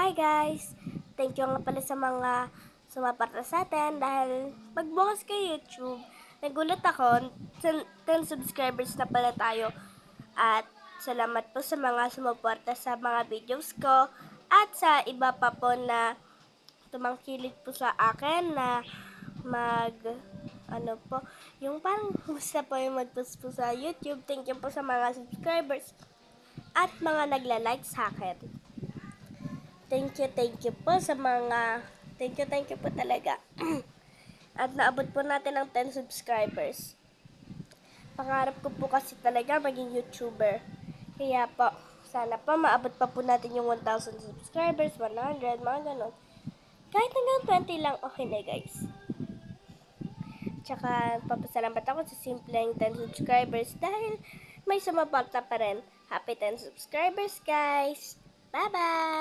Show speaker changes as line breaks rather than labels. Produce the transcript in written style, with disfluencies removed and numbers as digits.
Hi guys! Thank you nga pala sa mga sumaporta sa atin dahil magbukas kay YouTube. Nagulat ako, 10 subscribers na pala tayo. At salamat po sa mga sumuporta sa mga videos ko at sa iba pa po na tumangkilik po sa akin na yung parang gusto po yung mag-post po sa YouTube. Thank you po sa mga subscribers at mga nagla-like sa akin. Thank you po sa mga, thank you po talaga. At naabot po natin ang 10 subscribers. Pangarap ko po kasi talaga maging YouTuber. Kaya po, sana po maabot pa po natin yung 1,000 subscribers, 100, mga ganon. Kahit hanggang 20 lang, okay na guys. Tsaka, papasalamat ako sa simpleng 10 subscribers dahil may sumuporta pa rin. Happy 10 subscribers guys! Bye-bye!